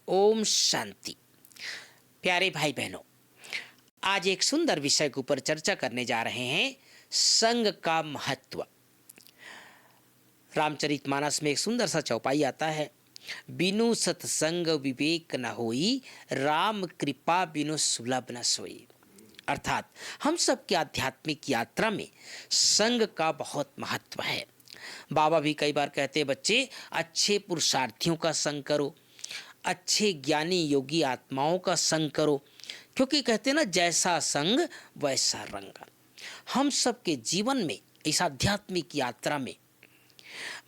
ओम शांति। प्यारे भाई बहनों, आज एक सुंदर विषय के ऊपर चर्चा करने जा रहे हैं, संग का महत्व। रामचरितमानस में एक सुंदर सा चौपाई आता है, बिनु सत्संग विवेक न होई, राम कृपा बिनु सुलभ न सोई। अर्थात हम सब की आध्यात्मिक यात्रा में संग का बहुत महत्व है। बाबा भी कई बार कहते हैं, बच्चे अच्छे पुरुषार्थियों का संग करो, अच्छे ज्ञानी योगी आत्माओं का संग करो, क्योंकि कहते हैं ना, जैसा संग वैसा रंग। हम सबके जीवन में इस आध्यात्मिक यात्रा में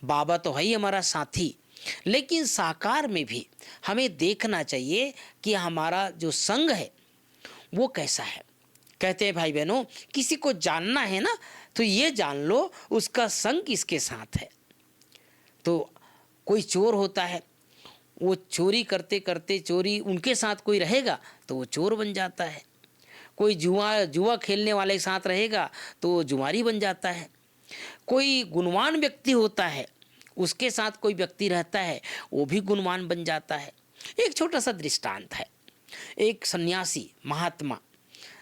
बाबा तो है ही हमारा साथी, लेकिन साकार में भी हमें देखना चाहिए कि हमारा जो संग है वो कैसा है। कहते हैं भाई बहनों, किसी को जानना है ना, तो ये जान लो उसका संग किसके साथ है। तो कोई चोर होता है, वो चोरी करते करते चोरी उनके साथ कोई रहेगा तो वो चोर बन जाता है। कोई जुआ खेलने वाले के साथ रहेगा तो वो जुआरी बन जाता है। कोई गुणवान व्यक्ति होता है, उसके साथ कोई व्यक्ति रहता है, वो भी गुणवान बन जाता है। एक छोटा सा दृष्टांत है। एक सन्यासी महात्मा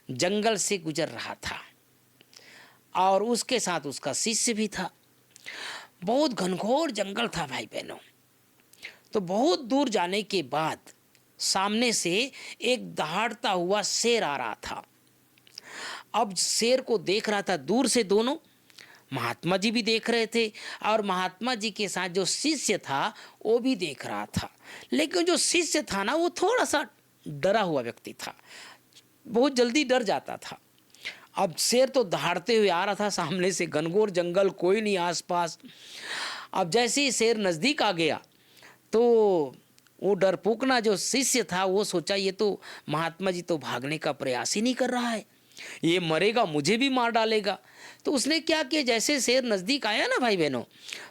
जंगल से गुजर रहा था और उसके साथ उसका शिष्य भी था। बहुत घनघोर जंगल था भाई बहनों। तो बहुत दूर जाने के बाद सामने से एक दहाड़ता हुआ शेर आ रहा था। अब शेर को देख रहा था दूर से, दोनों महात्मा जी भी देख रहे थे और महात्मा जी के साथ जो शिष्य था वो भी देख रहा था। लेकिन जो शिष्य था ना, वो थोड़ा सा डरा हुआ व्यक्ति था, बहुत जल्दी डर जाता था। अब शेर तो दहाड़ते हुए आ रहा था सामने से, घनघोर जंगल, कोई नहीं आसपास। अब जैसे ही शेर नज़दीक आ गया तो वो डरपोकना जो शिष्य था वो सोचा, ये तो महात्मा जी तो भागने का प्रयास ही नहीं कर रहा है, ये मरेगा, मुझे भी मार डालेगा। तो उसने क्या किया, जैसे शेर नज़दीक आया ना भाई बहनों,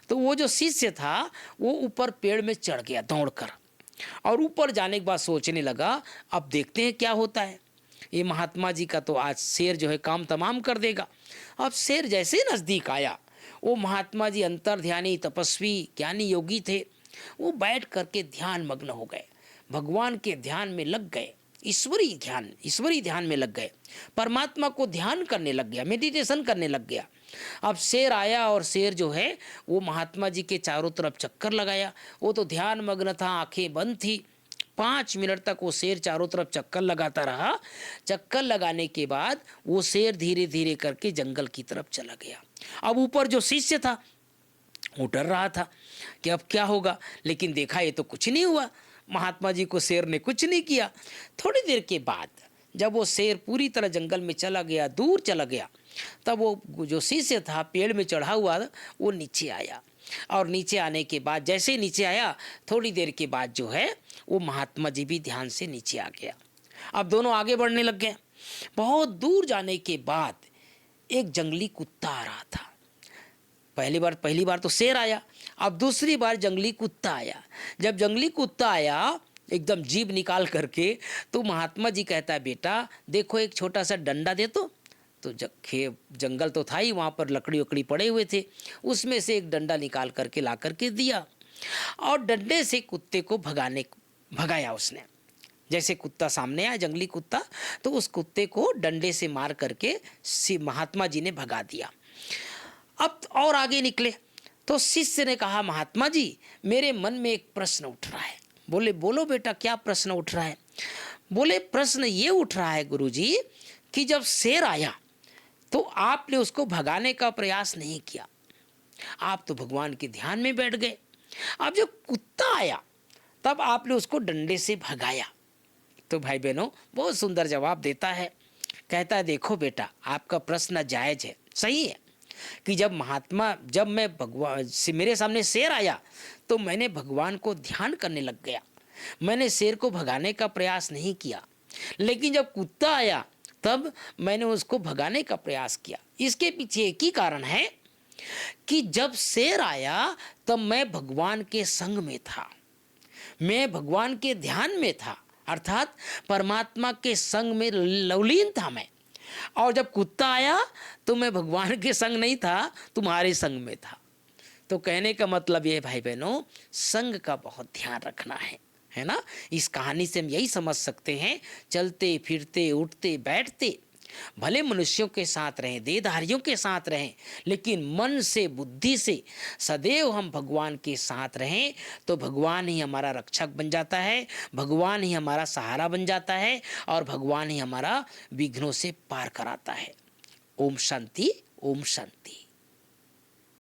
तो वो जो शिष्य था वो ऊपर पेड़ में चढ़ गया दौड़कर, और ऊपर जाने के बाद सोचने लगा, अब देखते हैं क्या होता है। ये महात्मा जी का तो आज शेर जो है काम तमाम कर देगा। अब शेर जैसे नज़दीक आया, वो महात्मा जी अंतर्ध्यानी तपस्वी ज्ञानी योगी थे, वो बैठ करके ध्यान मग्न हो गए, भगवान के ध्यान में लग गए, ईश्वरी ध्यान में लग गए, परमात्मा को ध्यान करने लग गया, मेडिटेशन करने लग गया। अब शेर आया और शेर जो है वो महात्मा जी के चारों तरफ चक्कर लगाया। वो तो ध्यान मग्न था, आंखें बंद थी। 5 मिनट तक वो शेर चारों तरफ चक्कर लगाता रहा। चक्कर लगाने के बाद वो शेर धीरे धीरे करके जंगल की तरफ चला गया। अब ऊपर जो शिष्य था वो डर रहा था कि अब क्या होगा, लेकिन देखा ये तो कुछ नहीं हुआ, महात्मा जी को शेर ने कुछ नहीं किया। थोड़ी देर के बाद जब वो शेर पूरी तरह जंगल में चला गया, दूर चला गया, तब वो जो शिष्य था पेड़ में चढ़ा हुआ वो नीचे आया, और नीचे आने के बाद जैसे ही नीचे आया, थोड़ी देर के बाद जो है वो महात्मा जी भी ध्यान से नीचे आ गया। अब दोनों आगे बढ़ने लग गए। बहुत दूर जाने के बाद एक जंगली कुत्ता आ रहा था। पहली बार तो शेर आया, अब दूसरी बार जंगली कुत्ता आया। जब जंगली कुत्ता आया एकदम जीभ निकाल करके, तो महात्मा जी कहता है, बेटा देखो एक छोटा सा डंडा दे। तो जंगल तो था ही, वहाँ पर लकड़ी वकड़ी पड़े हुए थे, उसमें से एक डंडा निकाल करके ला करके दिया, और डंडे से कुत्ते को भगाया उसने। जैसे कुत्ता सामने आया, जंगली कुत्ता, तो उस कुत्ते को डंडे से मार करके महात्मा जी ने भगा दिया। अब और आगे निकले तो शिष्य ने कहा, महात्मा जी मेरे मन में एक प्रश्न उठ रहा है। बोले, बोलो बेटा क्या प्रश्न उठ रहा है। बोले, प्रश्न ये उठ रहा है गुरुजी कि जब शेर आया तो आपने उसको भगाने का प्रयास नहीं किया, आप तो भगवान के ध्यान में बैठ गए। अब जब कुत्ता आया तब आपने उसको डंडे से भगाया। तो भाई बहनों बहुत सुंदर जवाब देता है, कहता है, देखो बेटा आपका प्रश्न जायज है, सही है कि जब मैं भगवान से, मेरे सामने शेर आया तो मैंने भगवान को ध्यान करने लग गया, मैंने शेर को भगाने का प्रयास नहीं किया। लेकिन जब कुत्ता आया तब मैंने उसको भगाने का प्रयास किया। इसके पीछे एक ही कारण है कि जब शेर आया तब मैं भगवान के संग में था, मैं भगवान के ध्यान में था, अर्थात परमात्मा के संग में लवलीन था मैं। और जब कुत्ता आया तो मैं भगवान के संग नहीं था, तुम्हारे संग में था। तो कहने का मतलब ये भाई बहनों, संग का बहुत ध्यान रखना है है ना। इस कहानी से हम यही समझ सकते हैं, चलते फिरते उठते बैठते भले मनुष्यों के साथ रहें, देहधारियों के साथ रहें, लेकिन मन से बुद्धि से सदैव हम भगवान के साथ रहें तो भगवान ही हमारा रक्षक बन जाता है, भगवान ही हमारा सहारा बन जाता है और भगवान ही हमारा विघ्नों से पार कराता है। ओम शांति, ओम शांति।